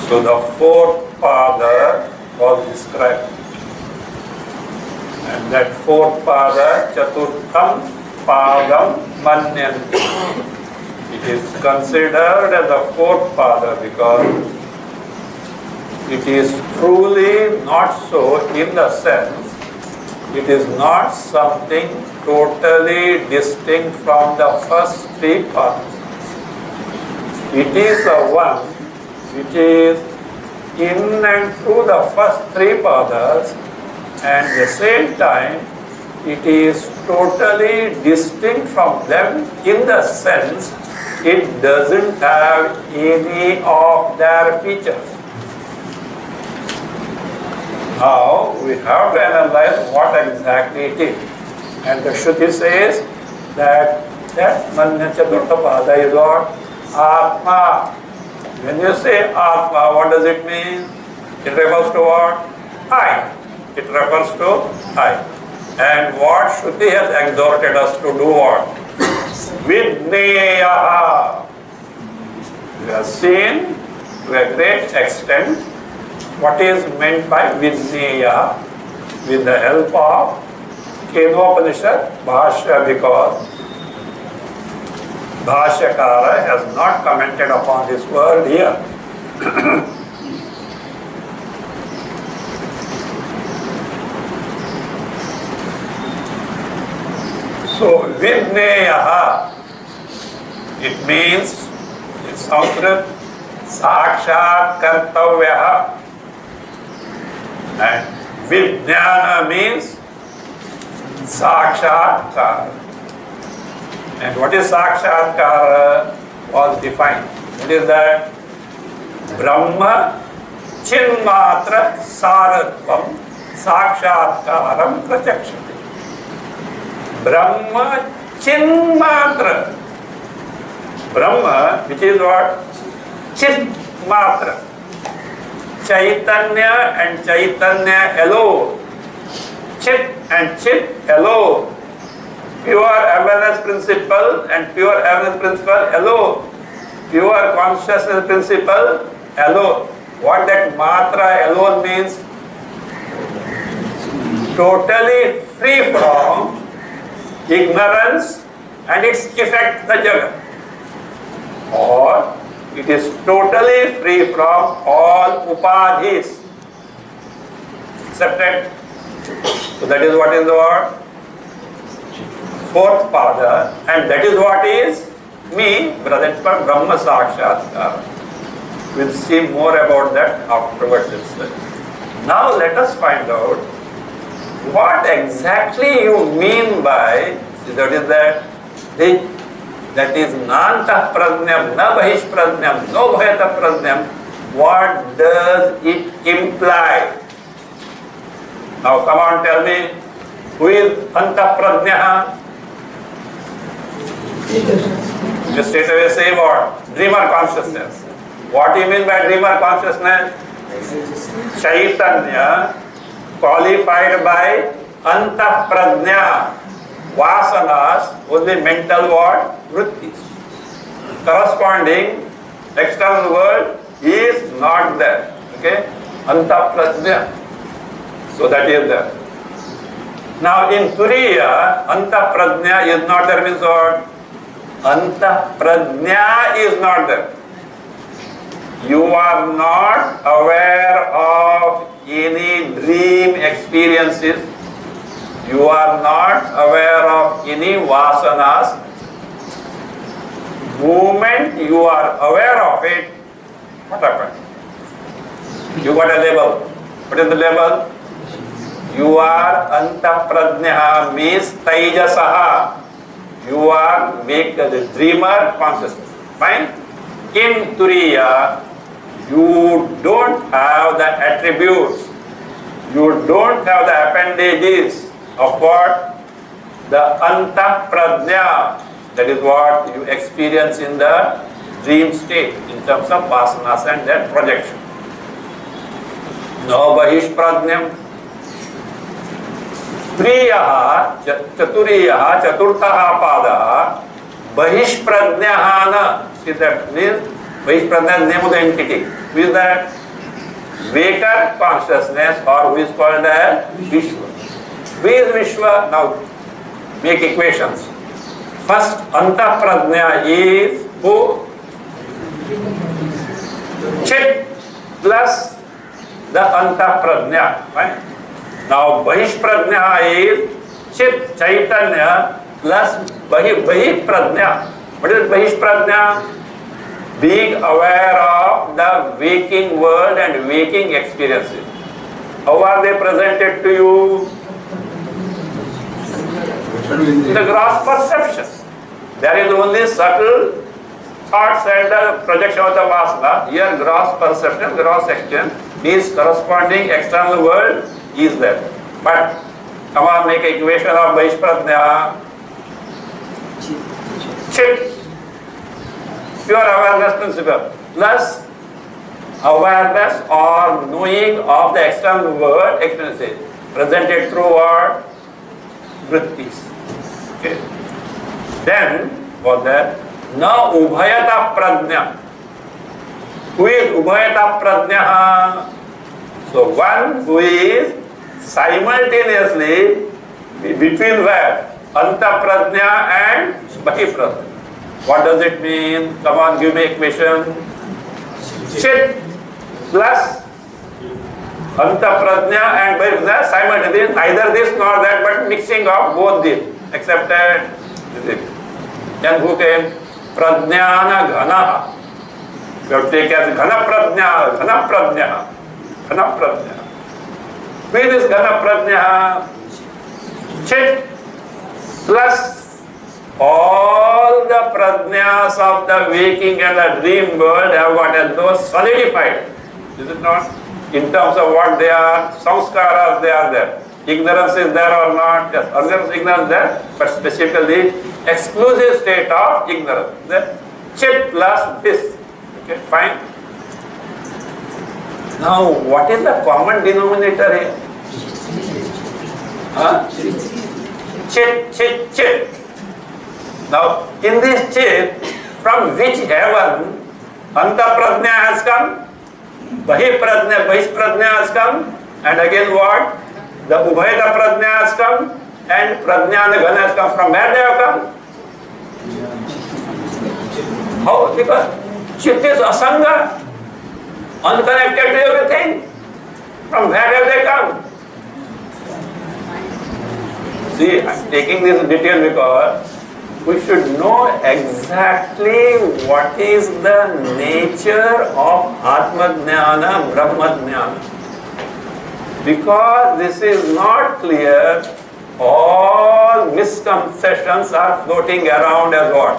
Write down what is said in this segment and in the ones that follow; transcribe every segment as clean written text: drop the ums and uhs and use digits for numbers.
So the fourth pada was described. And that fourth pada, chaturtham padam manyanti. It is considered as the fourth pada because it is truly not so in the sense it is not something totally distinct from the first three paths. It is the one which is in and through the first three pathas, and at the same time it is totally distinct from them in the sense it doesn't have any of their features. Now we have to analyze what exactly it is. And the Shruti says that Manya Chaturtha Pada is what? Atma. When you say Atma, what does it mean? It refers to what? I. It refers to I. And what Shruti has exhorted us to do what? Vidneyaha. We have seen to a great extent what is meant by Vidneya with the help of Kenopanishad Bhashya, because Bhashyakara has not commented upon this word here. So Vidneyaha, it means in Sanskrit Sakshat Kartavyaha, and Vijnana means Sakshatkara. And what is Sakshatkara was defined. What is that? Brahma Chinmatra Saratvam Sakshatkaram Pratyakshati. Brahma Chinmatra. Brahma, which is what? Chinmatra. Chaitanya and Chaitanya alone. Chit and Chit alone. Pure awareness principle and pure awareness principle alone. Pure consciousness principle alone. What that matra alone means? Totally free from ignorance and its effect, the jagat. Or it is totally free from all upadhis. Accepted? So that is what is the word? Fourth pada, and that is what is me, present for Brahma Sakshatkara. We'll see more about that afterwards. Now let us find out what exactly you mean by, that is that is nanta prajnam, na bahish prajnam, no bhayata prajnam. What does it imply? Now come on, tell me, who is anta prajnaha? You straight away say what? Dreamer consciousness. What do you mean by dreamer consciousness? Chaitanya qualified by anta prajna, vasanas, only mental what? Vrittis. Corresponding external world is not there. Okay? Anta prajna. So that is there. Now in Turiya, anta prajna is not there, means what? Anta prajna is not there. You are not aware of any dream experiences. You are not aware of any vasanas. Moment you are aware of it, what happened? You got a label. What is the label? You are anta prajna, means taijasaha. You are make the dreamer consciousness. Fine? In Turiya, you don't have the attributes. You don't have the appendages of what? The anta prajna. That is what you experience in the dream state in terms of vasanas and their projection. No bahish prajnam. Priyaha, chaturtaha pada, bahish prajnahana. See, that means Vaishpradnya is the name of the entity. Who is that? Waker consciousness, or who is called as Vishwa. Who is Vishwa? Now make equations. First, Anta Pradnya is who? Chit plus the Anta Pradnya. Right? Now Bahishpradnya is Chit Chaitanya plus Bahi Pradnya. What is Bahishpradnya? Being aware of the waking world and waking experiences. How are they presented to you? The gross perception. There is only subtle thoughts and the projection of the vasana. Here gross perception, gross experience means corresponding external world is there. But come on, make an equation of Vaishpradnya. Chit, pure awareness principle, plus awareness or knowing of the external world experiences presented through what? Vrittis. Okay. Then, what that? Na Ubhayata Pradnya. Who is Ubhayata Pradnya? So, one who is simultaneously between where? Anta Pradnya and Bahi Pradnya. What does it mean? Come on, give me equation. Chit plus Anta Pradnya and Bahi Pradnya simultaneously, neither this nor that, but mixing of both these. Accepted. Then who came? Pradnyana Ghana. You have to take as Ghana Pradnya, Ghana Pradnya, Ghana Pradnya. Who is this Ghana Pradnya? Chit plus all the Pradnyas of the waking and the dream world have got as those solidified. Is it not? In terms of what they are, samskaras they are there. Ignorance is there or not? Yes, other ignorance there, but specifically exclusive state of ignorance. The chit plus this. Okay, fine. Now, what is the common denominator here? Huh? Chit, chit, chit. Now, in this chit, from which heaven Anta Pradnya has come, Bahi Pradnya, Bahish Pradnya has come, and again what? The Ubhayata Pradnya has come, and Pradnya and the Ghana has come. From where they have come? How? Because Chit is Asanga, unconnected to everything. From where have they come? See, I am taking this detail because we should know exactly what is the nature of Atma Jnana, Brahma Jnana. Because this is not clear, all misconceptions are floating around as what?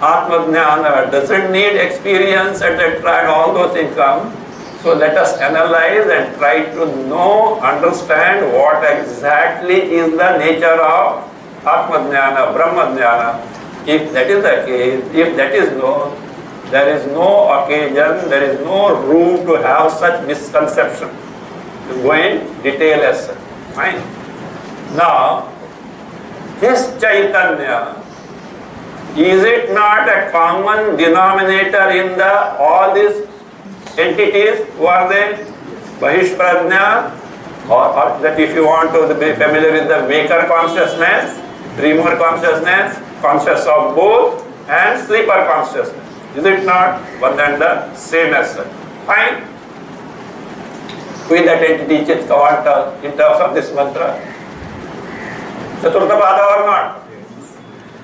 Atma Jnana doesn't need experience, etc. and all those things come. So let us analyze and try to know, understand what exactly is the nature of Atma Jnana, Brahma Jnana. If that is the case, if that is known, there is no occasion, there is no room to have such misconception. To go in detail as such. Fine. Now, this Chaitanya, is it not a common denominator in the all these entities? Who are they? Bahish Pradnya, or that if you want to be familiar with the waker consciousness, dreamer consciousness, conscious of both, and sleeper consciousness. Is it not one and the same as such? Fine. With that entity Chit Kavanta in terms of this mantra. Chaturthapada or not?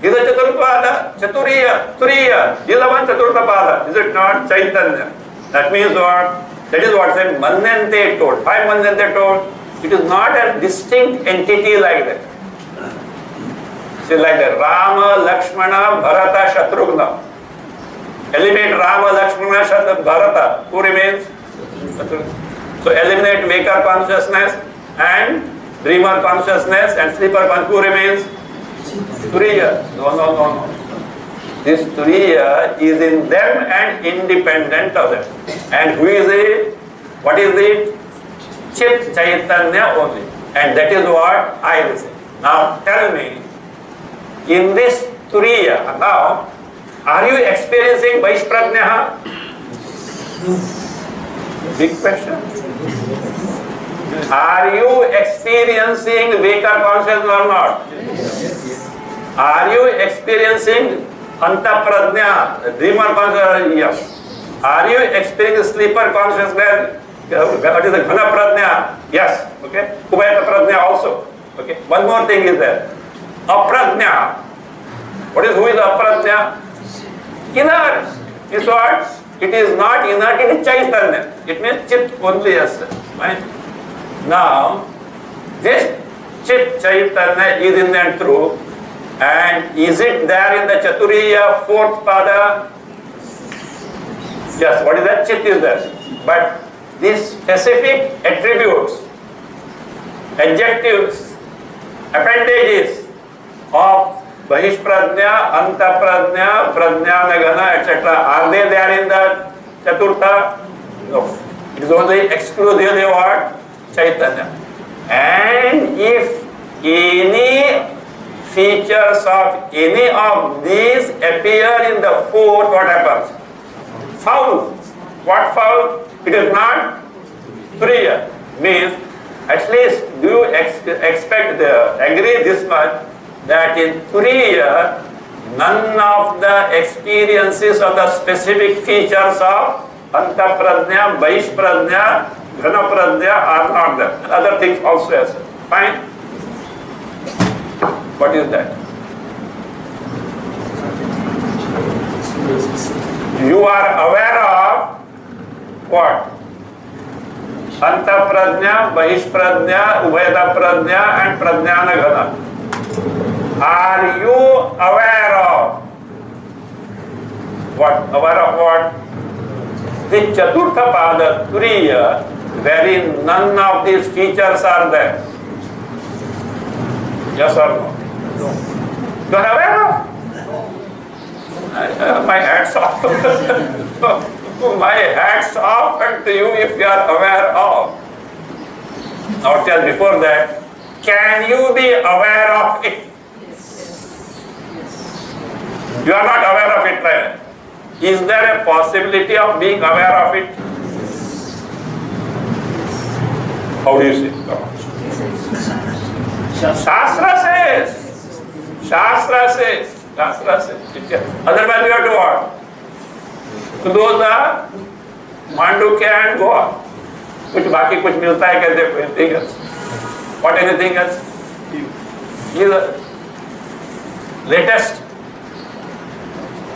Is it Chaturthapada? Chaturiya, Turiya, is the one Chaturthapada. Is it not? Chaitanya. That means what? That is what said Manyante told. Why Manyante told? It is not a distinct entity like that. See, like that. Rama, Lakshmana, Bharata, Shatrughna. Eliminate Rama, Lakshmana, Bharata. Who remains? So eliminate waker consciousness and dreamer consciousness and sleeper consciousness. Who remains? Turiya. No. This Turiya is in them and independent of them. And who is it? What is it? Chit Chaitanya only. And that is what I will say. Now tell me, in this Turiya, now, are you experiencing Vaishpradnya? Big question. Are you experiencing Veka consciousness or not? Are you experiencing Antapradnya, dreamer consciousness? Yes. Are you experiencing sleeper consciousness? What is the Ghana Pradnya? Yes. Okay. Ubhayata Pradnya also. Okay. One more thing is there. Apradnya. Who is Apradnya? Inert. Is what? It is not inert, it is Chaitanya. It means Chit only, yes. Right? Now, this Chit Chaitanya is in and through, and is it there in the Chaturiya fourth pada? Yes, what is that? Chit is there. But these specific attributes, adjectives, appendages of Bahishpradnya, Antapradnya, Pradnyanagana, etc. Are they there in the Chaturtha? No. It is only exclusively what? Chaitanya. And if any features of any of these appear in the fourth, what happens? Foul. What foul? It is not Turiya. Means, at least do you expect, agree this much, that in Turiya, none of the experiences of the specific features of Antapradnya, Bahishpradnya, Ghanapradnya are not there. Other things also as well. Fine? What is that? You are aware of what? Antapradnya, Bahishpradnya, Ubhayata Pradnya and Pradnyana Ghana. Are you aware of what? Aware of what? The Chaturtha Pada, Turiya, wherein none of these features are there. Yes or no? You are aware of? My hats off. My hats off and to you if you are aware of. Now tell before that, can you be aware of it? You are not aware of it, right? Is there a possibility of being aware of it? How do you say? Shastra says. Shastra says. Shastra says. Otherwise you have to what? To do the Mandukya and go on. कुछ बाकी कुछ मिलता है कहते हैं anything else? What anything else? Is the latest.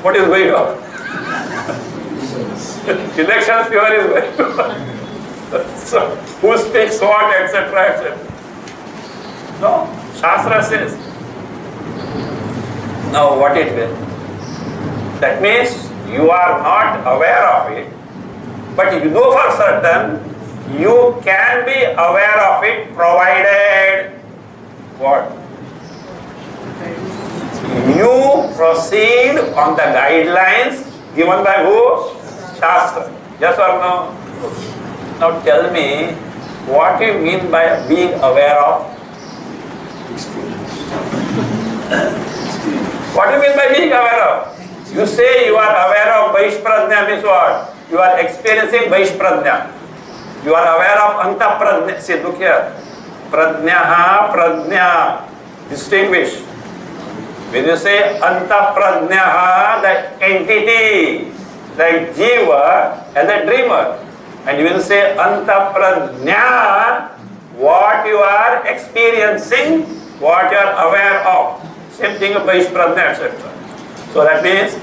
What is going on? Election fever is going on. So who speaks what, etc., etc. No, Shastra says. Now what it will? That means you are not aware of it, but you know for certain you can be aware of it provided what? You proceed on the guidelines given by who? Shastra. Yes or no? Now tell me, what do you mean by being aware of? What do you mean by being aware of? You say you are aware of Bahishpradnya means what? You are experiencing Bahishpradnya. You are aware of Antapradnya. See, look here. Pradnyaha, Pradnya. Distinguish. When you say Antapradnyaha, the entity, like Jiva, as a dreamer. And you will say Antapradnya, what you are experiencing, what you are aware of. Same thing of Bahishpradnya, etc. So that means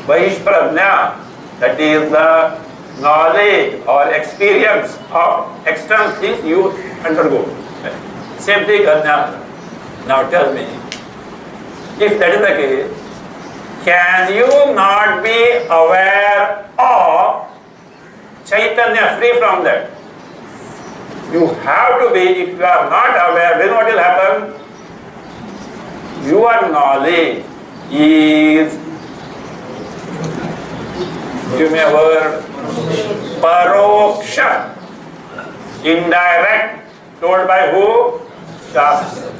Bahishpradnya, that is the knowledge or experience of external things you undergo. Same thing Ajnana. Now tell me, if that is the case, can you not be aware of Chaitanya free from that? You have to be. If you are not aware, then what will happen? Your knowledge is, give me a word, paroksha, indirect, told by who? Shastra.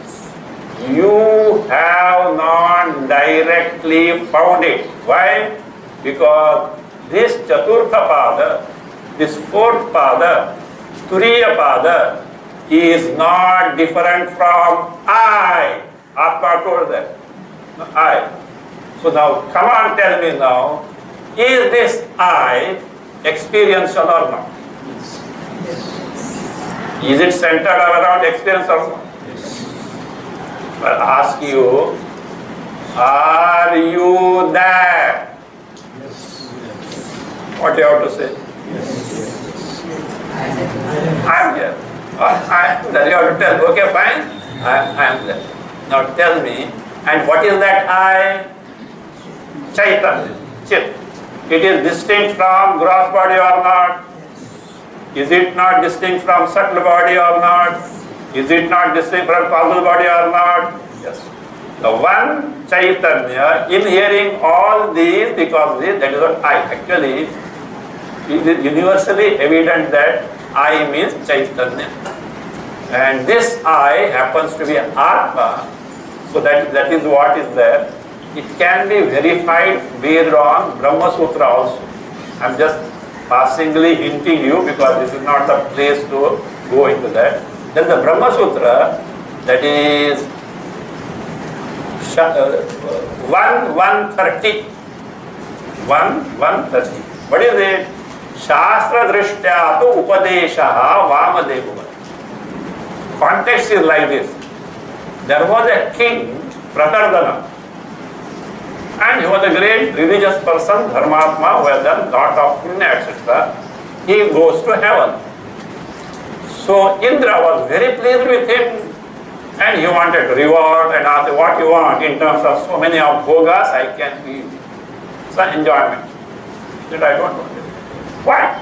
You have not directly found it. Why? Because this Chaturtha Pada this fourth pada, Turiya pada, is not different from I. Atma told that. I. So now, come on, tell me now, is this I experiential or not? Is it centered around experience or not? I ask you, are you there? What do you have to say? I am here. I am there. You have to tell, okay, fine, I am there. Now tell me, and what is that I? Chaitanya, Chit. It is distinct from gross body or not? Is it not distinct from subtle body or not? Is it not distinct from causal body or not? Yes. The one Chaitanya, in hearing all these, because that is what I. Actually, it is universally evident that I means Chaitanya. And this I happens to be Atma, so that is what is there. It can be verified based on Brahma Sutra also. I am just passingly hinting you because this is not the place to go into that. Then the Brahma Sutra, that is 130. 130. What is it? Shastra Drishtya tu Upadeshaha Vamadeva. Context is like this. There was a king, Pratardana, and he was a great religious person, Dharmatma, who has done lot of punya, etc. He goes to heaven. So Indra was very pleased with him, and he wanted reward and asked, what you want in terms of so many of bhogas I can give. Some enjoyment. He said, I don't want it. Why?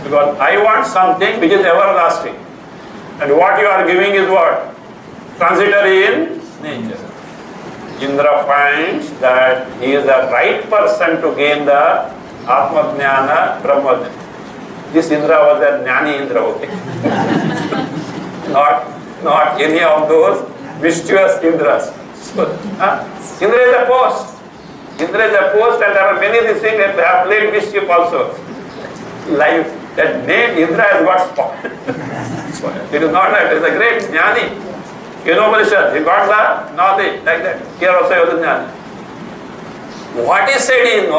Because I want something which is everlasting. And what you are giving is what? Transitory in nature. Indra finds that he is the right person to gain the Atma Jnana, Brahma Jnana. This Indra was a Jnani Indra, okay? not any of those mischievous Indras. So, Indra is a post. Indra is a post, and there are many things that they have played mischief also. Like that name Indra has got spoiled. It is not that, it is a great Jnani. You know, Marisha, he got the knowledge like that. Here also he was a Jnani. What he said is,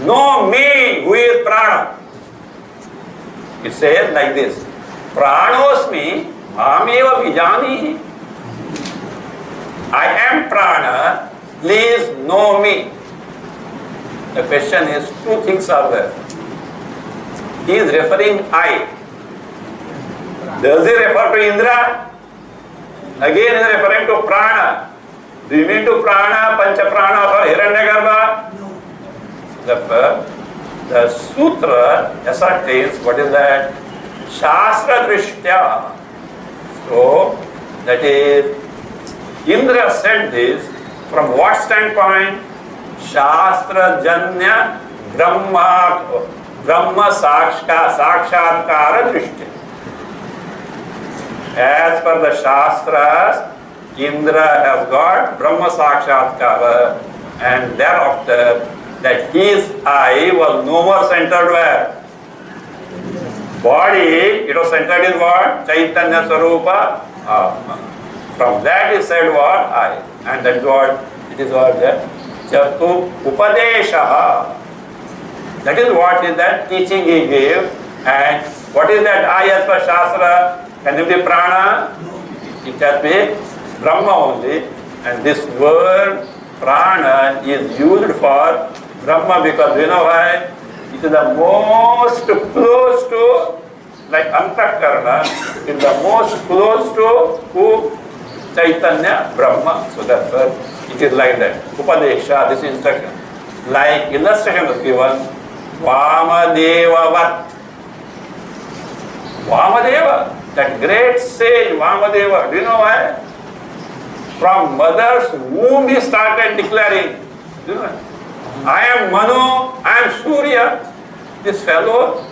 know me who is Prana. He says like this, Pranosmi Ameva Vijani. I am Prana, please know me. The question is, two things are there. He is referring I. Does he refer to Indra? Again he is referring to Prana. Do you mean to Prana, Pancha Prana or Hiranyagarbha? No. The sutra ascertains what is that? Shastra Drishtya. So, that is, Indra said this from what standpoint? Shastra Janya Brahma Sakshatkara Drishtya. As per the Shastras, Indra has got Brahma Sakshatkara, and thereafter that his eye was no more centered where? Body, it was centered in what? Chaitanya Sarupa. From that is said what? I. And that is what it is what there. Chatu Upadeshaha. That is what is that teaching he gave. And what is that I as per Shastra? Can it be Prana? It has been Brahma only. And this word Prana is used for Brahma because you know why? It is the most close to, like Antakarana, it is the most close to who? Chaitanya Brahma. So that's why it is like that. Upadesha, this instruction. Like illustration was given, Vamadeva. Vamadeva, that great sage Vamadeva, do you know why? From mother's womb he started declaring, do you know? I am Manu, I am Surya. This fellow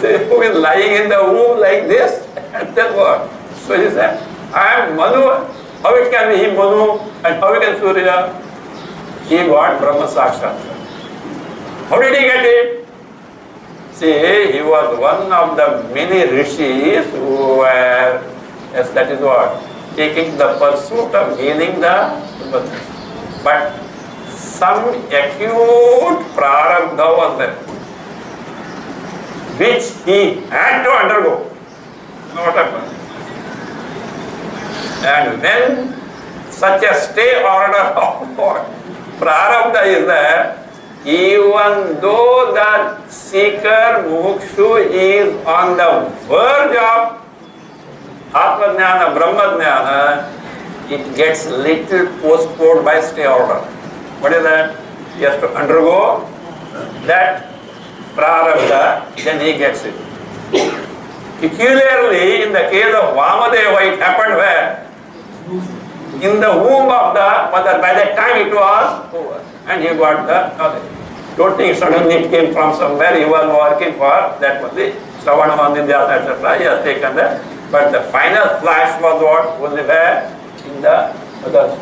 who is lying in the womb like this, and then what? So he said, I am Manu. How it can be he Manu and how it can Surya? he got Brahma Sakshatkar. How did he get it? See, he was one of the many rishis who were, yes, that is what, taking the pursuit of gaining the, but some acute prarabdha was there, which he had to undergo. What happened? And when such a stay order of prarabdha is there, even though the seeker mukshu is on the verge of Atma Jnana, Brahma Jnana, it gets little postponed by stay order. What is that? He has to undergo that prarabdha, then he gets it. Peculiarly, in the case of Vamadeva, it happened where? In the womb of the mother, by that time it was over. And he got the knowledge. Don't think suddenly it came from somewhere, he was working for that was the Sravana Mandindhyasa, etc. He has taken that. But the final flash was what? Only where? In the other.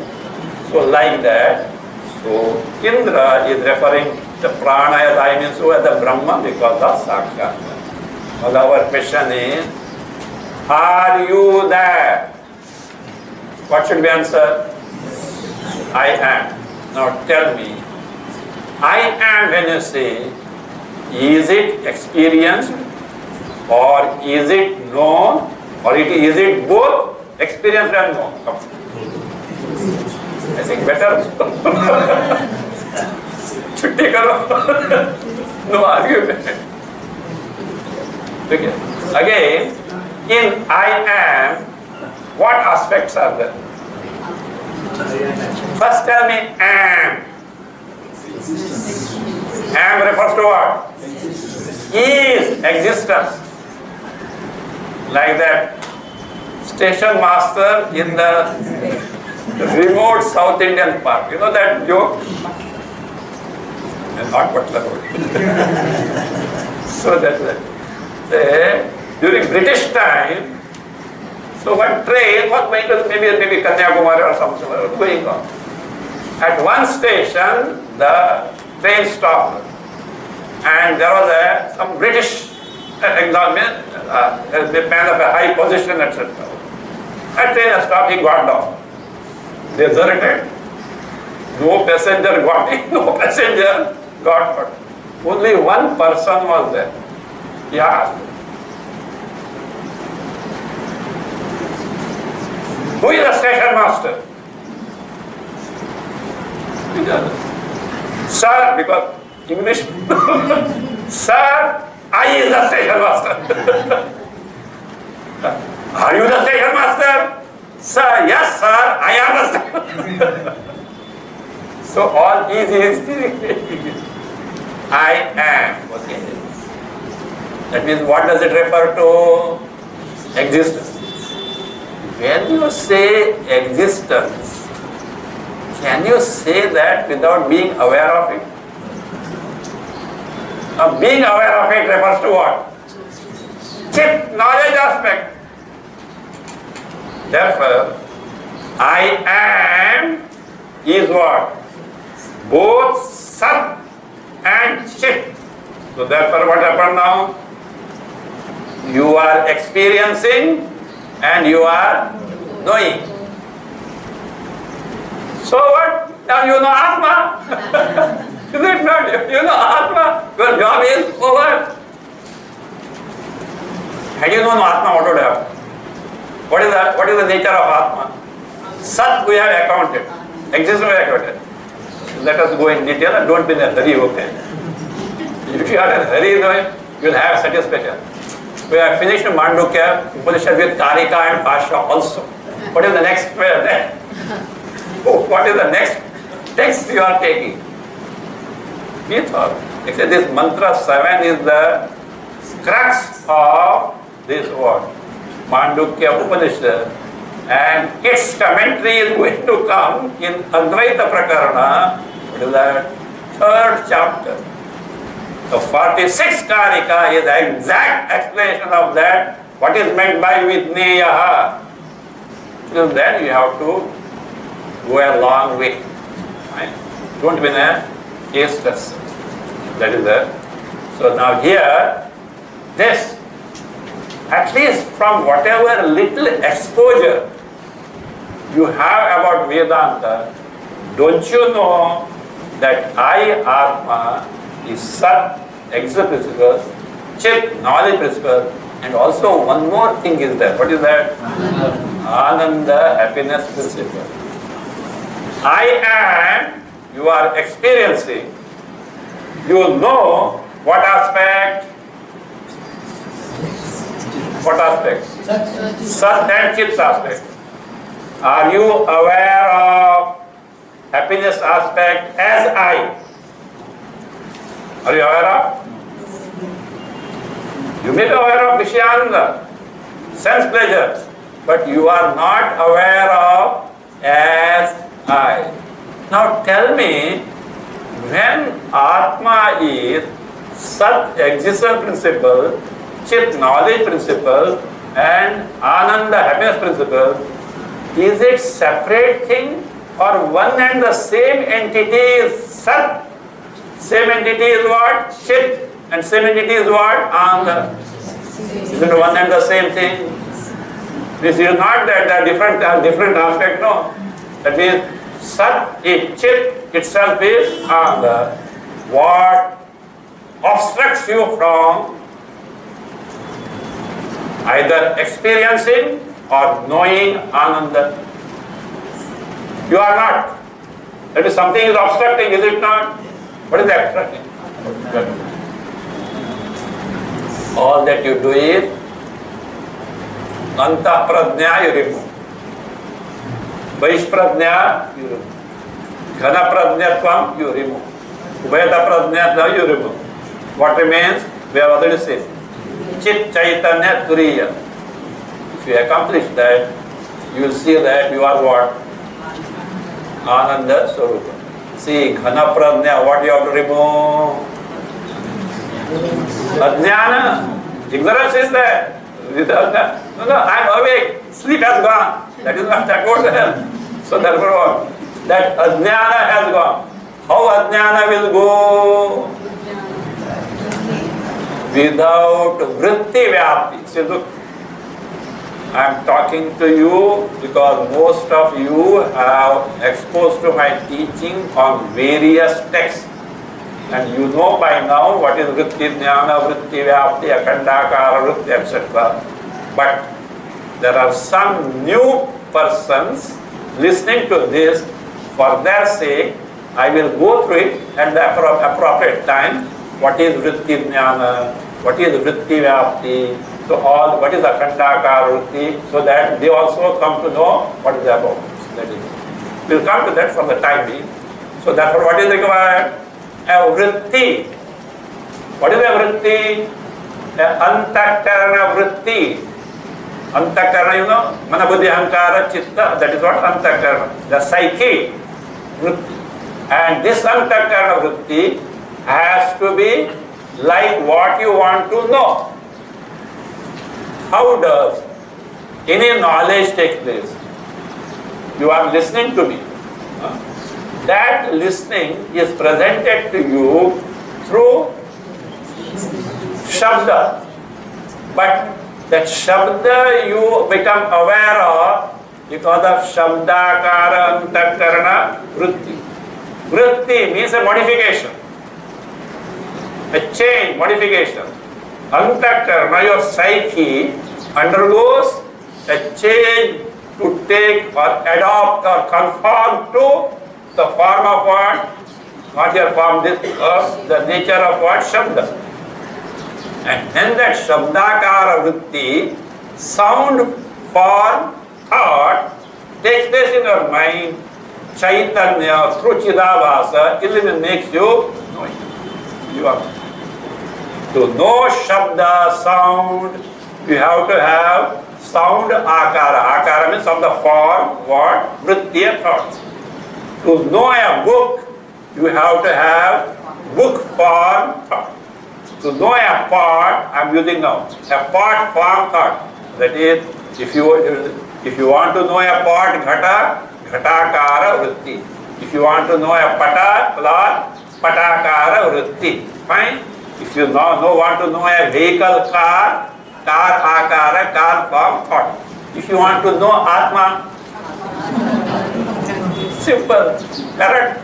So like that. So Indra is referring the prana as I mean so as the Brahma because of Sakshat. Well, our question is, are you there? What should we answer? I am. Now tell me, I am when you say, is it experienced or is it known or is it both experienced and known? I think better. Chutti karo. No argument. Okay. Again, in I am, what aspects are there? First tell me am. Am refers to what? Is existence. Like that station master in the remote South Indian park. You know that joke? Not Butler Road. So that's it. During British time, so one train was going to maybe Kanyakumari or something going on. At one station, the train stopped, and there was some British examiner, the man of a high position, etc. That train stopped, he got down. Deserted. No passenger got in, no passenger got out. Only one person was there. He asked, who is the station master? Sir, because English. Sir, I is the station master. Are you the station master? Sir, yes sir, I am the station. So all is I am. Okay. That means what does it refer to? Existence. When you say existence, can you say that without being aware of it? Now, being aware of it refers to what? Chip, knowledge aspect. Therefore, I am is what? Both Sat and Chit. So therefore what happened now? You are experiencing and you are knowing. So what? Now you know Atma. Is it not? You know Atma. Your job is over. Had you known Atma, what would happen? What is the nature of Atma? Sat we have accounted. Existence we have accounted. Let us go in detail and don't be in a hurry, okay? If you are in a hurry, you will have satisfaction. We have finished Mandukya, Upanishad with Karika and Bhashya also. What is the next prayer? What is the next text you are taking? We thought. Actually, this mantra 7 is the crux of this word. Mandukya Upanishad. And its commentary is going to come in Advaita Prakarana, what is that? 3rd chapter. The 46th Karika is the exact explanation of that, what is meant by Vidneyaha. Till then you have to go a long way. Right? Don't mean a tasteless. That is there. So now here, this, at least from whatever little exposure you have about Vedanta, don't you know that I, Atma, is Sat, exit principle, Chit, knowledge principle, and also one more thing is there. What is that? Ananda, happiness principle. I am, you are experiencing, you know what aspect? What aspect? Sat and Chit aspect. Are you aware of happiness aspect as I? Are you aware of? You may be aware of Vishyananda, sense pleasure, but you are not aware of as I. Now tell me, when Atma is Sat, existence principle, Chit, knowledge principle, and Ananda, happiness principle, is it separate thing or one and the same entity is Sat? Same entity is what? Chit. And same entity is what? Ananda. Isn't it one and the same thing? This is not that they are different aspect, no. That means Sat is Chit itself is Ananda. What obstructs you from either experiencing or knowing Ananda? You are not. That is, something is obstructing, is it not? What is obstructing? All that you do is Anta Pradnya you remove. Vaish Pradnya you remove. Ghana Pradnyatvam you remove. Veda Pradnyatvam you remove. What remains? We have already said. Chit Chaitanya Turiya. If you accomplish that, you will see that you are what? Ananda Swarupa. See, Ghana Pradnya, what you have to remove? Ajnana. Ignorance is there. No, I am awake. Sleep has gone. That is not that what else. So therefore, that Ajnana has gone. How Ajnana will go? Without Vritti Vyapti. See, look, I am talking to you because most of you have exposed to my teaching on various texts. And you know by now what is Vritti Jnana, Vritti Vyapti, Akhandakara Vritti, etc. But there are some new persons listening to this. For their sake, I will go through it at the appropriate time. What is Vritti Jnana? What is Vritti Vyapti? So all, what is Akhandakara Vritti? So that they also come to know what is about. That is. We will come to that from the time being. So therefore, what is required? A vritti. What is a vritti? Antakarana vritti. Antakarana, you know, mana buddhi ahankara chitta, that is what antakarana, the psyche vritti. And this antakarana vritti has to be like what you want to know. How does any knowledge take place? You are listening to me. That listening is presented to you through Shabda. But that Shabda you become aware of because of Shabdakara Antakarana Vritti. Vritti means a modification, a change, modification. Antakarana, your psyche, undergoes a change to take or adopt or conform to the form of what? Not your form, this, the nature of what? Shabda. And then that Shabdakara Vritti, sound, form, thought, takes place in your mind. Chaitanya, through Chidabhasa, makes you knowing. You are. To know Shabda, sound, you have to have sound Akara. Akara means of the form, what? Vritti, thoughts. To know a book, you have to have book form thought. To know a part, I am using now, a part form thought. That is, if you want to know a part, Ghata, Ghatakara Vritti. If you want to know a pata, cloth, patakara vritti. Fine. If you want to know a vehicle, car akara, car form, thought. If you want to know Atma, simple, correct.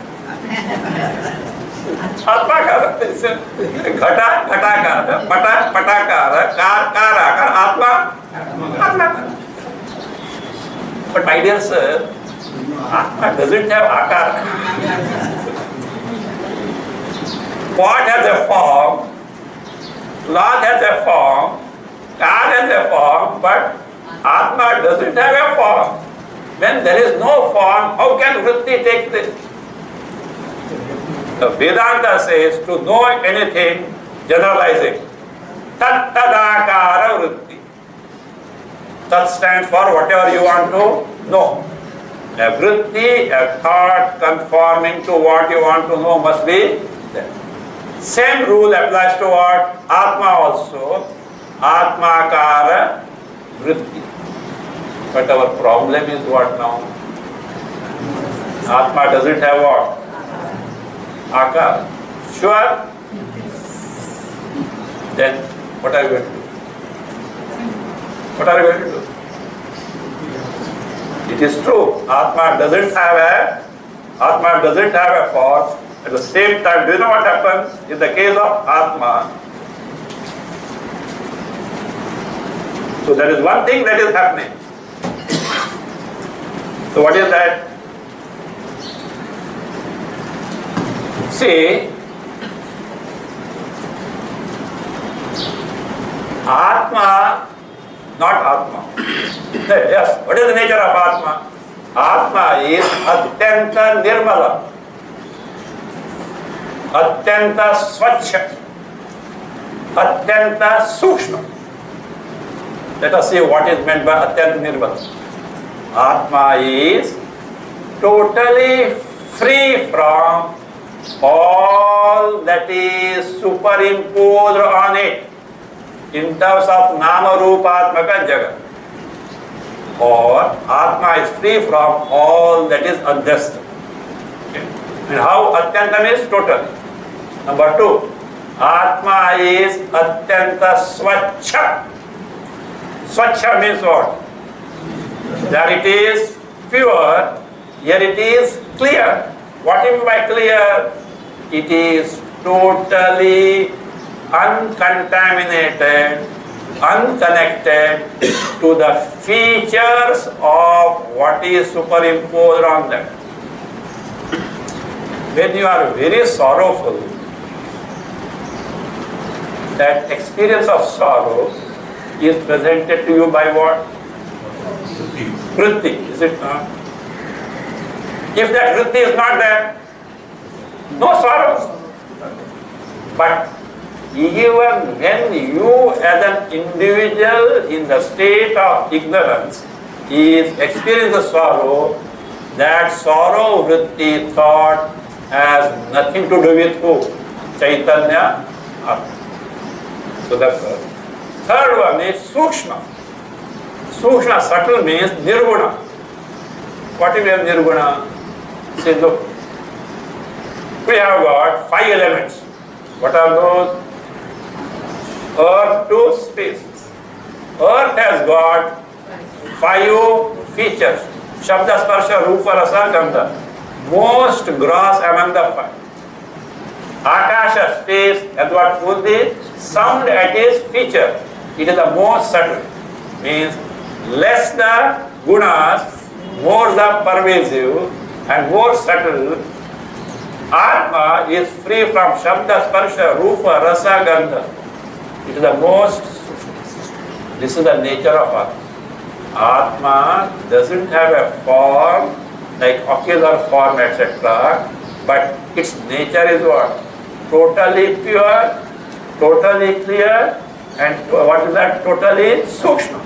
Atma kara, ghata, kara, pata kara, car, Atma. But my dear sir, Atma doesn't have akara. Pot has a form, cloth has a form, car has a form, but Atma doesn't have a form. When there is no form, how can vritti take place? The Vedanta says to know anything, generalizing. Tat tadakara vritti. Tat stands for whatever you want to know. A vritti, a thought conforming to what you want to know must be there. Same rule applies to what? Atma also. Atmakara vritti. But our problem is what now? Atma doesn't have what? Akara. Sure? Then what are you going to do? What are you going to do? It is true. Atma doesn't have a form. At the same time, do you know what happens in the case of Atma? So there is one thing that is happening. So what is that? See, Atma, not Atma. Yes, what is the nature of Atma? Atma is Atyanta Nirmala, Atyanta Swachha, Atyanta Sukshma. Let us see what is meant by Atyanta Nirmala. Atma is totally free from all that is superimposed on it in terms of Nama Rupatmaka Jagat. Or Atma is free from all that is adhyastha. Okay. And how Atyantam is total. Number 2, Atma is Atyanta Swachha. Swachha means what? That it is pure, here it is clear. What do you mean by clear? It is totally uncontaminated, unconnected to the features of what is superimposed on them. When you are very sorrowful, that experience of sorrow is presented to you by what? Vritti, is it not? If that vritti is not there, no sorrow. But even when you as an individual in the state of ignorance is experiencing sorrow, that sorrow vritti thought has nothing to do with who? Chaitanya. So that's the third one is Sukshma. Sukshma, subtle means Nirguna. What is Nirguna? See, look. We have got 5 elements. What are those? Earth to space. Earth has got 5 features. Shabda, Sparsha, Rupa, Rasa, Gandha. Most gross among the 5. Akasha, space, and what would be? Sound at its feature. It is the most subtle. Means less the gunas, more the pervasive, and more subtle. Atma is free from Shabda, Sparsha, Rupa, Rasa, Gandha. It is the most. This is the nature of Atma. Atma doesn't have a form like ocular form, etc. But its nature is what? Totally pure, totally clear, and what is that? Totally sukshma.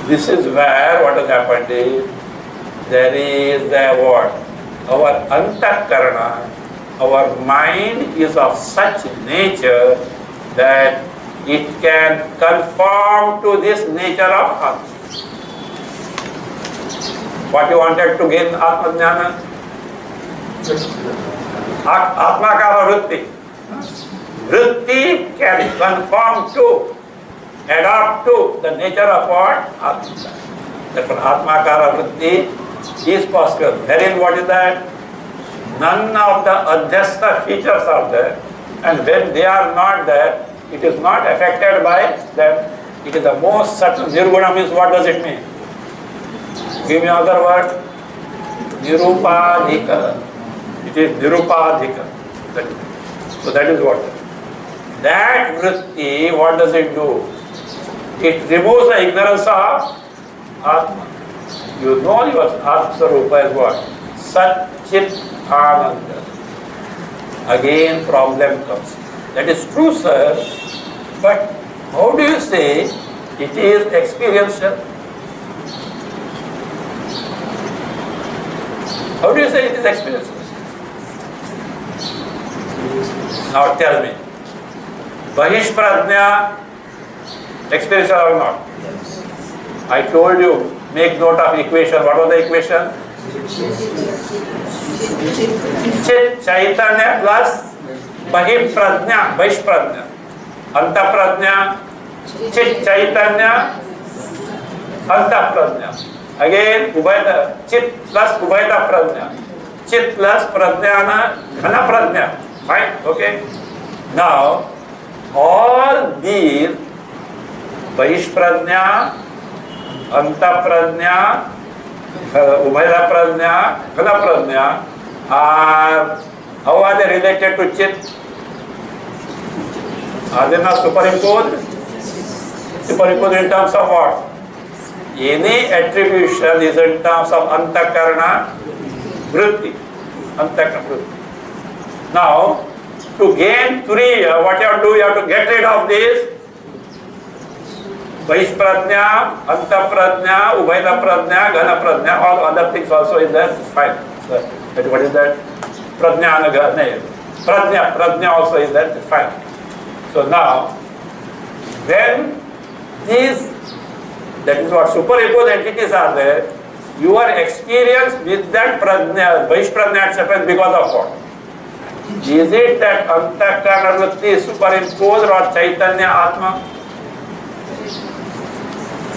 This is where what has happened is there is the what? Our antakarana, our mind is of such nature that it can conform to this nature of Atma. What you wanted to gain Atma Jnana? Atmakara Vritti. Vritti can conform to, adapt to the nature of what? Atma. Therefore, Atmakara Vritti is possible. Wherein what is that? None of the adhyastha features are there. And when they are not there, it is not affected by them. It is the most subtle. Nirguna means what does it mean? Give me another word. Nirupadhika. It is Nirupadhika. So that is what. That vritti, what does it do? It removes the ignorance of Atma. You know your Atma Sarupa is what? Sat Chit Ananda. Again problem comes. That is true, sir. But how do you say it is experiential? How do you say it is experiential? Now tell me. Bahish Pradnya experiential or not? Yes. I told you, make note of equation. What was the equation? Chit Chaitanya plus Bahim Pradnya, Baish Pradnya. Anta Pradnya, Chit Chaitanya, Anta Pradnya. Again, Ubhayata, Chit plus Ubhayata Pradnya. Chit plus Pradnyana, Ghana Pradnya. Fine, okay. Now, all these Baish Pradnya, Anta Pradnya, Ubhayata Pradnya, Ghana Pradnya are, how are they related to Chit? Are they not superimposed? Superimposed in terms of what? Any attribution is in terms of Antakarana Vritti. Antakarana Vritti. Now, to gain Turiya, what you have to do? You have to get rid of this Baish Pradnya, Anta Pradnya, Ubhayata Pradnya, Ghana Pradnya, all other things also is there. Fine. So, what is that? Pradnya Pradnya also is there. Fine. So now, when these, that is what superimposed entities are there, your experience with that Pradnya, Baish Pradnya happens because of what? Is it that Antakarana Vritti is superimposed or Chaitanya Atma?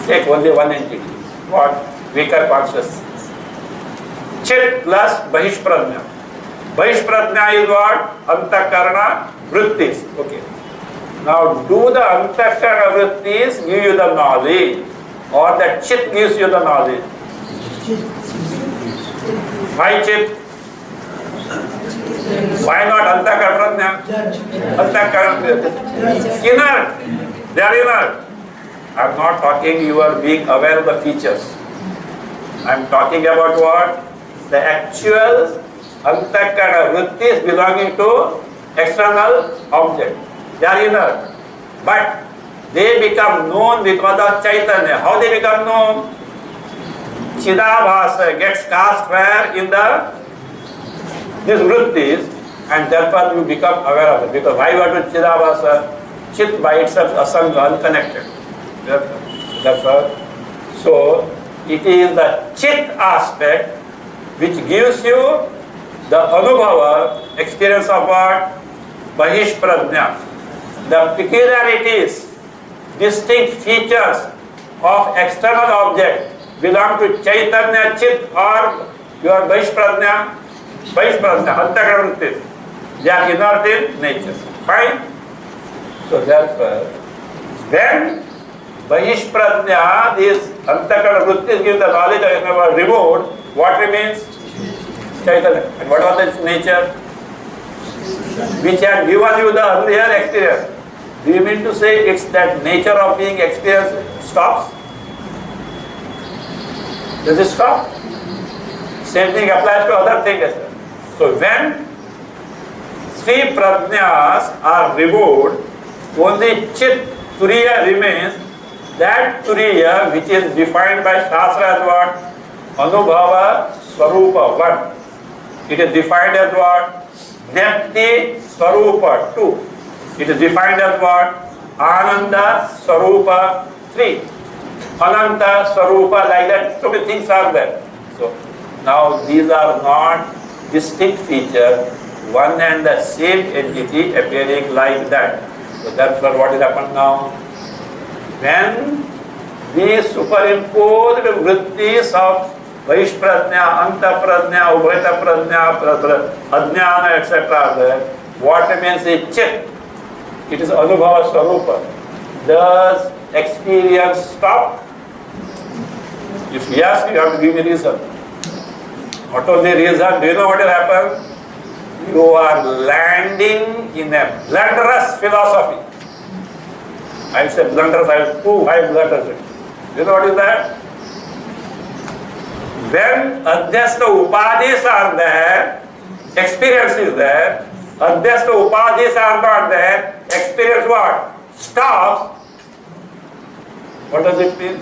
Take only one entity. What? Weaker consciousness. Chit plus Bahish Pradnya. Bahish Pradnya is what? Antakarana Vrittis. Okay. Now, do the Antakarana Vrittis give you the knowledge or the Chit gives you the knowledge? Why Chit? Why not Antakarana Pradnya? Antakarana Vrittis. Inner. They are inner. I am not talking you are being aware of the features. I am talking about what? The actual Antakarana Vrittis belonging to external object. They are inner. But they become known because of Chaitanya. How they become known? Chidabhasa gets cast where? In the these Vrittis, and therefore you become aware of it. Because why you are to Chidabhasa? Chit by itself asanga, unconnected. Therefore, so it is the Chit aspect which gives you the Anubhava, experience of what? Bahish Pradnya. The peculiarities, distinct features of external object belong to Chaitanya Chit or your Bahish Pradnya, Antakarana Vrittis. They are inert in nature. Fine? So therefore, when Bahish Pradnya, this Antakarana Vrittis give the knowledge of removed, what remains? Chaitanya. And what was its nature? Which had given you the earlier experience. Do you mean to say it's that nature of being experienced stops? Does it stop? Same thing applies to other things as well. So when three pradnyas are removed, only Chit Turiya remains. That Turiya which is defined by Shastra as what? Anubhava Swarupa 1. It is defined as what? Nepti Swarupa 2. It is defined as what? Ananda Swarupa 3. Ananta Swarupa, like that. So many things are there. So now these are not distinct features, one and the same entity appearing like that. So therefore what will happen now? When we superimpose the vrittis of Vaishprajna, Antaprajna, Ubhayataprajna, Ajnana, etc. What remains is Chit. It is Anubhava Swarupa. Does experience stop? If yes, you have to give me reason. What was the reason? Do you know what will happen? You are landing in a blunderous philosophy. I said blunderous, I will prove why blunderous. You know what is that? When Adhyastha Upadhis are there, experience is there. Adhyastha Upadhis are not there, experience what? Stops. What does it mean?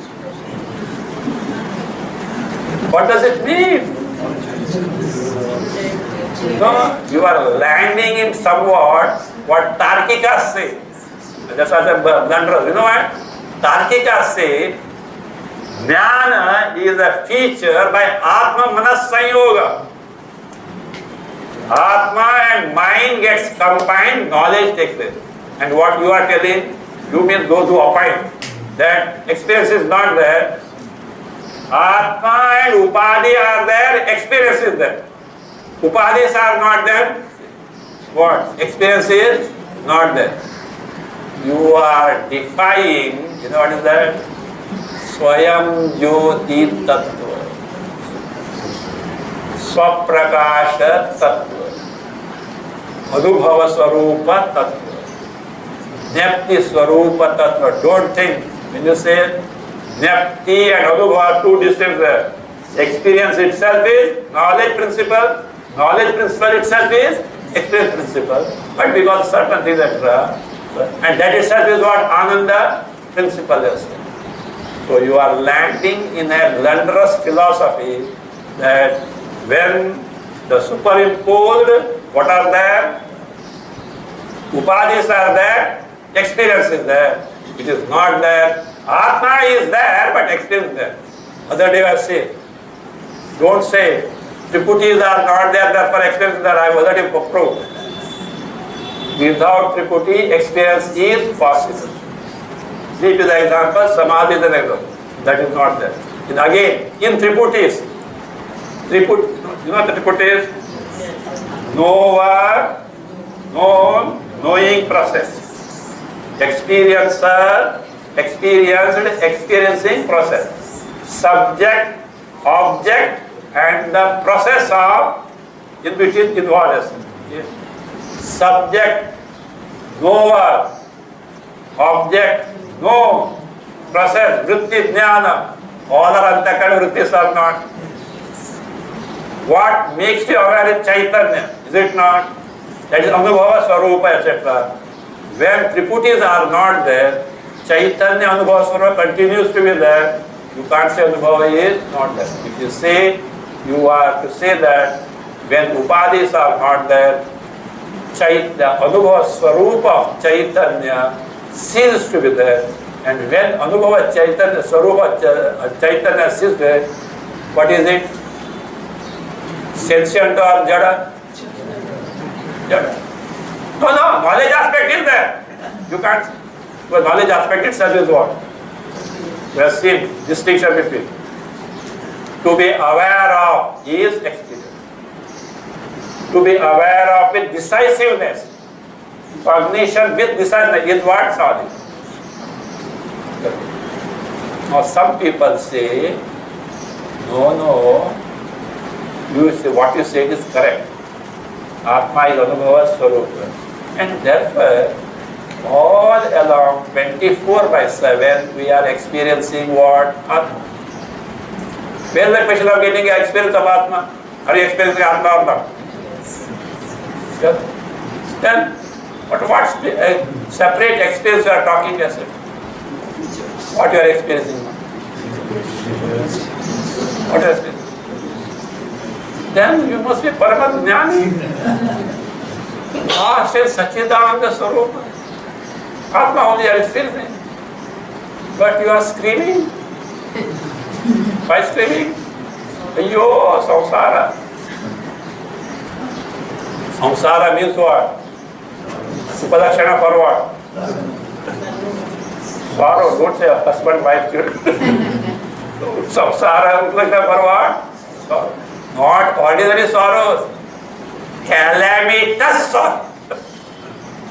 What does it mean? No, you are landing in somewhat what Tarkikas say. That's why I said blunderous. You know what? Tarkikas say Jnana is a feature by Atma Manas Sanyoga. Atma and mind gets combined, knowledge takes place. And what you are telling, you mean those who opine that experience is not there. Atma and Upadhi are there, experience is there. Upadhis are not there. What? Experience is not there. You are defying, you know what is that? Swayam Jyoti Tattva. Swaprakasha Tattva. Madhubhava Swarupa Tattva. Jnapti Swarupa Tattva. Don't think when you say Jnapti and Madhubhava are two distinct there. Experience itself is knowledge principle. Knowledge principle itself is experience principle. But because certain things etc. And that itself is what Ananda principle is. So you are landing in a blunderous philosophy that when the superimposed, what are there? Upadhis are there, experience is there. It is not there. Atma is there, but experience is there. Other day I say, don't say Triputis are not there, therefore experience is there. I have already proved. Without Triputi, experience is possible. See to the example, Samadhi is an example. That is not there. And again, in Triputis, you know what the Triputis? Knower, known, knowing process. Experiencer, experienced, experiencing process. Subject, object, and the process of in between involved. Subject, knower, object, known, process, vritti, jnana. All are antakara vrittis are not. What makes you aware is Chaitanya, is it not? That is Anubhava Swarupa, etc. When Triputis are not there, Chaitanya Anubhava Swarupa continues to be there. You can't say Anubhava is not there. If you say, you are to say that when Upadhis are not there, the Anubhava Swarupa of Chaitanya ceases to be there. And when Anubhava Chaitanya, Swarupa Chaitanya ceases there, what is it? Sentient or Jada? Jada. No, knowledge aspect is there. You can't. But knowledge aspect itself is what? We have seen distinction between. To be aware of is experience. To be aware of with decisiveness. Cognition with decisiveness is what? Knowledge. Now some people say, no, you say what you say is correct. Atma is Anubhava Swarupa. And therefore, all along 24/7 we are experiencing what? Atma. Where is the question of getting an experience of Atma? Are you experiencing Atma or not? Yes. Then, what separate experience you are talking as it? What you are experiencing? What you are experiencing? Then you must be Parama Jnani. Vast and Sachidananda Swarupa. Atma only you are experiencing. But you are screaming. Why screaming? Ayyo, samsara. Samsara means what? Upadakshana for what? Sorrow, don't say husband, wife, children. Samsara, Upadakshana for what? Sorrow. Not ordinary sorrows. Calamitous sorrow.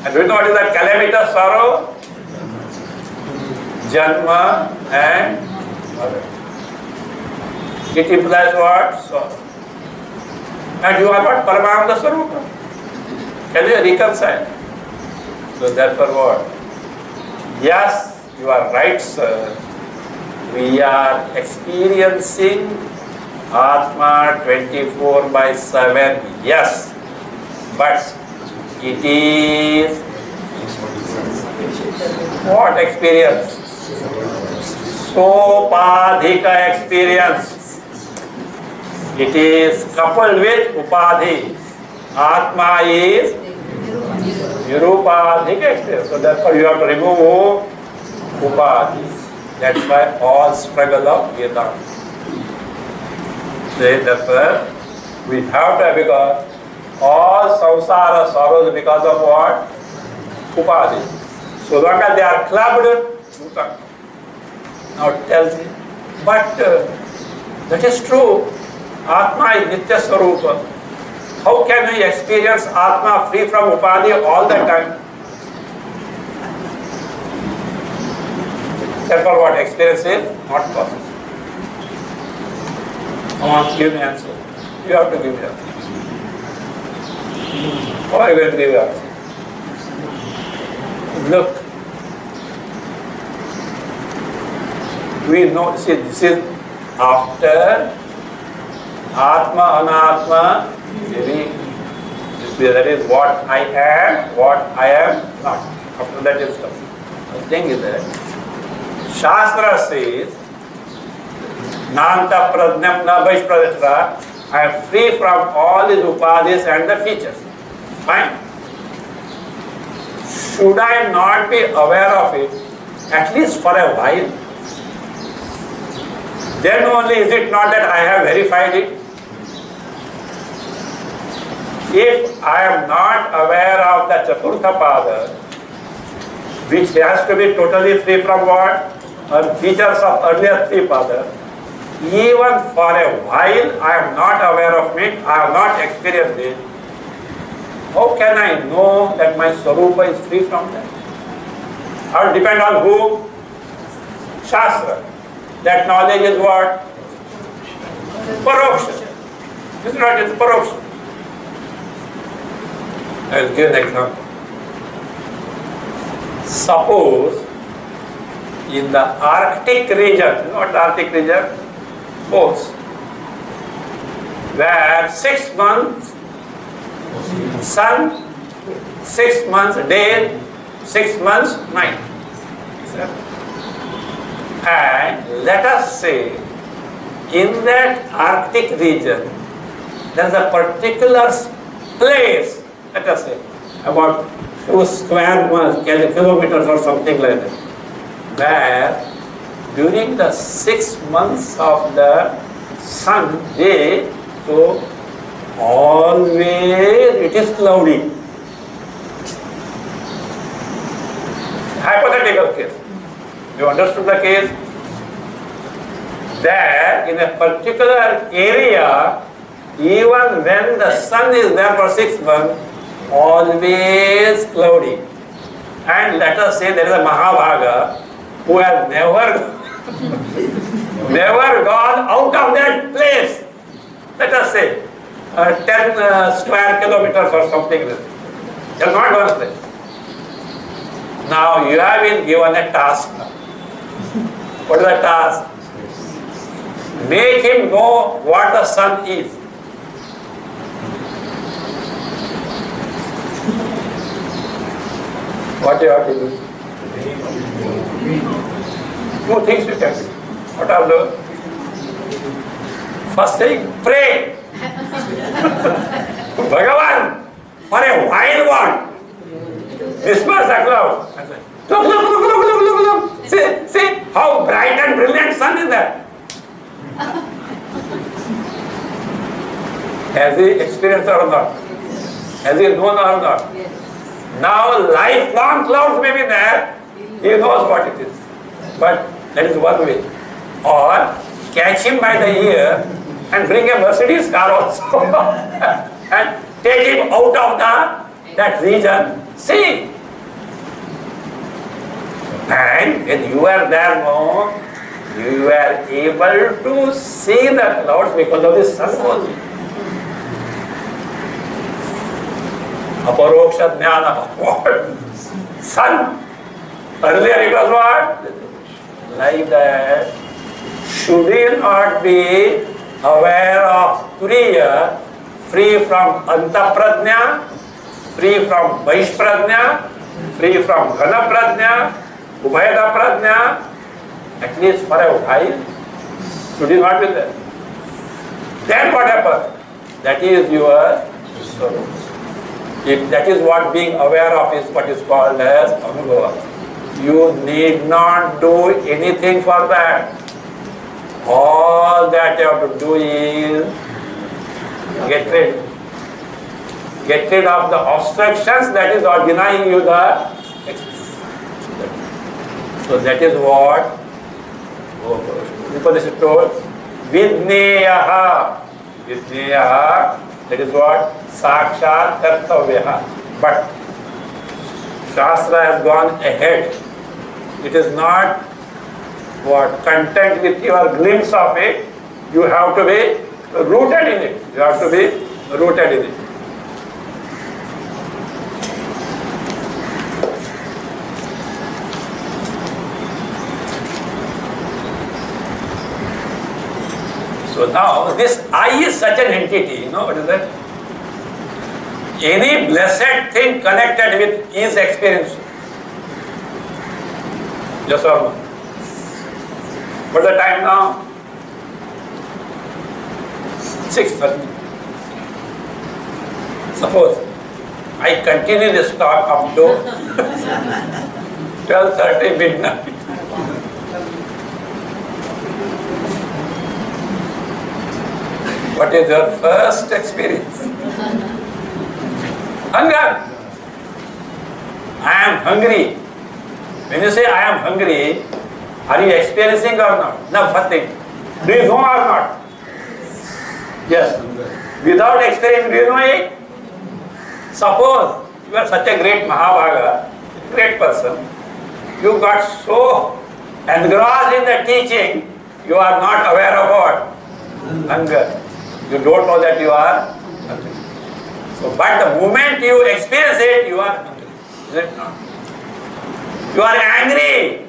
And do you know what is that calamitous sorrow? Janma and mother. It implies what? Sorrow. And you are what? Paramananda Swarupa. Can you reconcile? So therefore what? Yes, you are right, sir. We are experiencing Atma 24/7. Yes. But it is what experience? Sopadhika experience. It is coupled with Upadhi. Atma is Nirupadhika experience. So therefore you have to remove Upadhi. That's why all struggle of Vedanta. Therefore we have to, because all samsara sorrows because of what? Upadhi. So long as they are clubbed, now it tells me. But that is true. Atma is Nitya Swarupa. How can we experience Atma free from Upadhi all the time? Therefore what? Experience is not possible. Come on, give me answer. You have to give me answer. How are you going to give me answer? Look. We know, see, this is after Atma, Anatma, that is what I am, what I am not. After that is stuff. The thing is that Shastra says, Nanta Pradnyam Na Vaishpraditra, I am free from all these upadhis and the features. Fine. Should I not be aware of it, at least for a while? Then only is it not that I have verified it? If I am not aware of the Chaturtha Pada, which has to be totally free from what? Features of earlier three Pada, even for a while I am not aware of it, I have not experienced it, how can I know that my Swarupa is free from that? I will depend on who? Shastra. That knowledge is what? Paroksha. It's not, it's Paroksha. I will give an example. Suppose in the Arctic region, you know what the Arctic region? Poles. Where 6 months sun, 6 months day, 6 months night. And let us say in that Arctic region there is a particular place, let us say about 2 square kilometers or something like that, where during the 6 months of the sun day, so always it is cloudy. Hypothetical case. You understood the case? There in a particular area, even when the sun is there for 6 months, always cloudy. And let us say there is a Mahabhaga who has never gone out of that place. Let us say 10 square kilometers or something. He has not gone there. Now you have been given a task. What is the task? Make him know what the sun is. What you have to do? 2 things you can do. What are those? First thing, pray. Bhagavan, for a while what? Disperse the clouds. Look. See how bright and brilliant sun is there. Has he experienced or not? Has he known or not? Now lifelong clouds may be there. He knows what it is. But that is one way. Or catch him by the ear and bring a Mercedes car also and take him out of that region. See. And when you are there, no, you are able to see the clouds because of the sun only. Aparoksha jnana. What? Sun. Earlier it was what? Like that. Should you not be aware of Turiya, free from Antapradnya, free from Vaishpradnya, free from Ghana Pradnya, Ubhayada Pradnya, at least for a while? Should you not be there? Then what happens? That is your sorrow. If that is what being aware of is what is called as Anubhava. You need not do anything for that. All that you have to do is get rid. Get rid of the obstructions that is denying you the experience. So that is what Upanishad told. Vidneyaha. Vidneyaha. That is what? Sakshat kartavyaha. But Shastra has gone ahead. It is not what content with your glimpse of it. You have to be rooted in it. You have to be rooted in it. So now this I is such an entity. You know what is that? Any blessed thing connected with is experience. Yes or no? What's the time now? 6:30. Suppose I continue this talk up to 12:30 midnight. What is your first experience? Hunger. I am hungry. When you say I am hungry, are you experiencing or not? No, first thing. Do you know or not? Yes. Without experience, do you know it? Suppose you are such a great Mahabhaga, great person. You got so engrossed in the teaching, you are not aware of what? Hunger. You don't know that you are hungry. So, but the moment you experience it, you are hungry. Is it not? You are angry.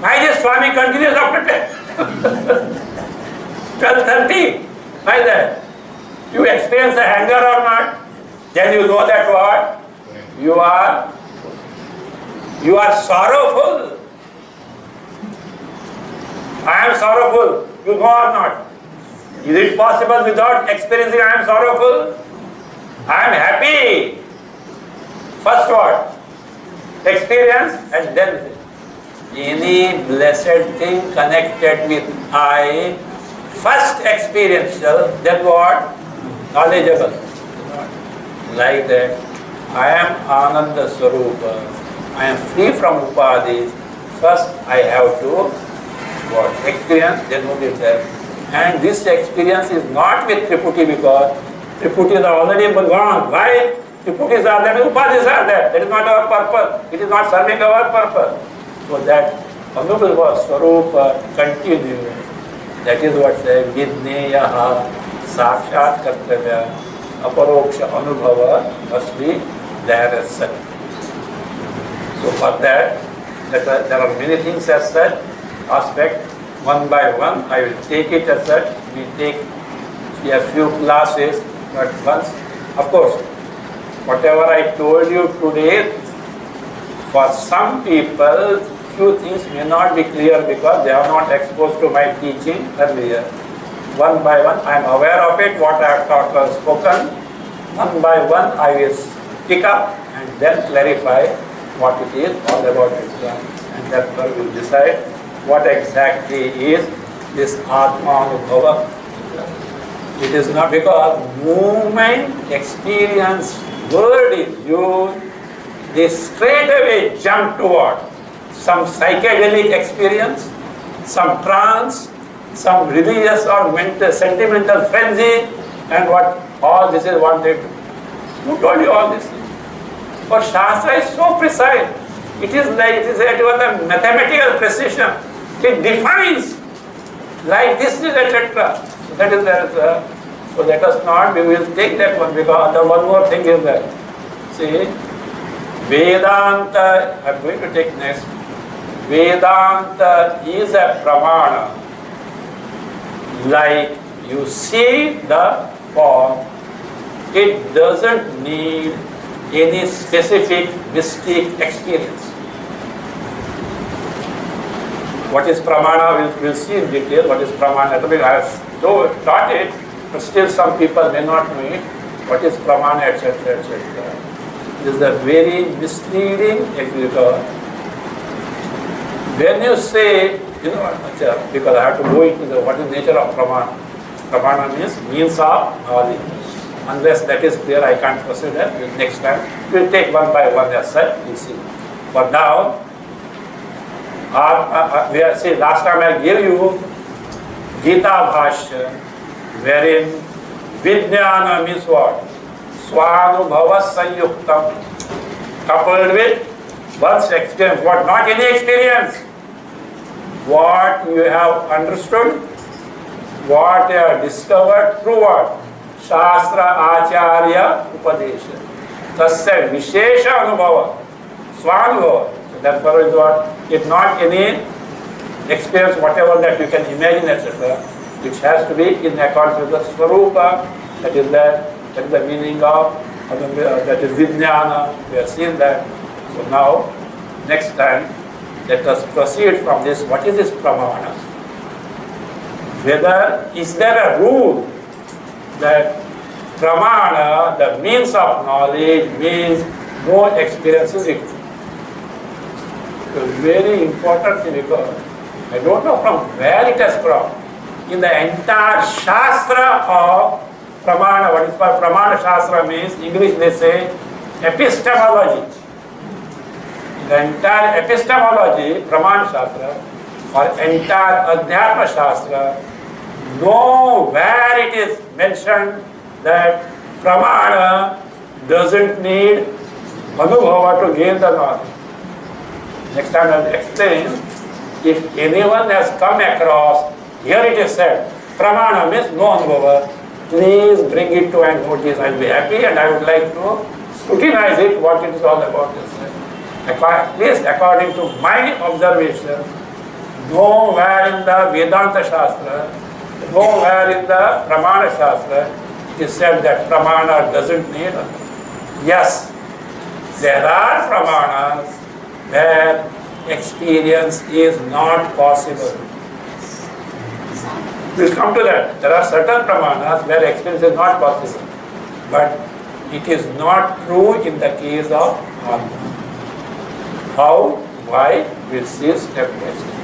Why this Swami continues after 12:30? Why that? You experience the anger or not? Then you know that what? You are sorrowful. I am sorrowful. You know or not? Is it possible without experiencing I am sorrowful? I am happy. First what? Experience and then any blessed thing connected with I, first experiential, then what? Knowledgeable. Like that. I am Ananda Swarupa. I am free from upadhi. First I have to what? Experience, then what is there. And this experience is not with Triputi because Triputis are already gone. Why? Triputis are there, upadhis are there. That is not our purpose. It is not serving our purpose. So that Anubhava Swarupa continues. That is what says Vidneyaha Sakshat Kartavya Aparoksha Anubhava must be there as such. So for that, there are many things as such aspect. One by one, I will take it as such. We take a few classes, but once, of course, whatever I told you today, for some people, few things may not be clear because they are not exposed to my teaching earlier. One by one, I am aware of it, what I have taught or spoken. One by one, I will pick up and then clarify what it is all about Islam. And therefore, we will decide what exactly is this Atma Anubhava. It is not because movement, experience, word is used, they straight away jump toward some psychedelic experience, some trance, some religious or mental, sentimental frenzy, and what all this is wanted. Who told you all this? For Shastra is so precise. It is a mathematical precision. It defines like this is etc. That is there. So let us not, we will take that one because the one more thing is there. See, Vedanta, I am going to take next. Vedanta is a pramana. Like you see the form, it doesn't need any specific mystic experience. What is pramana, we'll see in detail what is pramana. I have taught it, but still some people may not know it. What is pramana, etc., etc. This is a very misleading example. When you say, because I have to go into what is the nature of pramana. Pramana means of knowledge. Unless that is clear, I can't proceed that. Next time, we'll take one by one as such, we'll see. But now, see, last time I gave you Gita Bhashya, wherein Vijnana means what? Swanubhava Sanyuktam, coupled with one's experience. What? Not any experience. What you have understood, what you have discovered through what? Shastra Acharya Upadesha. Tasya Vishesha Anubhava, Swanubhava. So therefore is what? If not any experience, whatever that you can imagine, etc., which has to be in accordance with the Swarupa, that is the meaning of, that is Vijnana. We have seen that. So now, next time, let us proceed from this. What is this pramana? Whether, is there a rule that pramana, the means of knowledge, means no experience is equal? It's very important thing because I don't know from where it has come. In the entire Shastra of pramana, what is called pramana Shastra means, English they say epistemology. The entire epistemology, pramana Shastra, or entire Adhyatma Shastra, nowhere it is mentioned that pramana doesn't need anubhava to gain the knowledge. Next time I will explain. If anyone has come across, here it is said, pramana means no anubhava, please bring it to an notice. I will be happy and I would like to scrutinize it, what it is all about. At least according to my observation, nowhere in the Vedanta Shastra, nowhere in the Pramana Shastra, it is said that Pramana doesn't need. Yes, there are Pramanas where experience is not possible. We'll come to that. There are certain Pramanas where experience is not possible. But it is not true in the case of Atma. How? Why? We'll see step by step.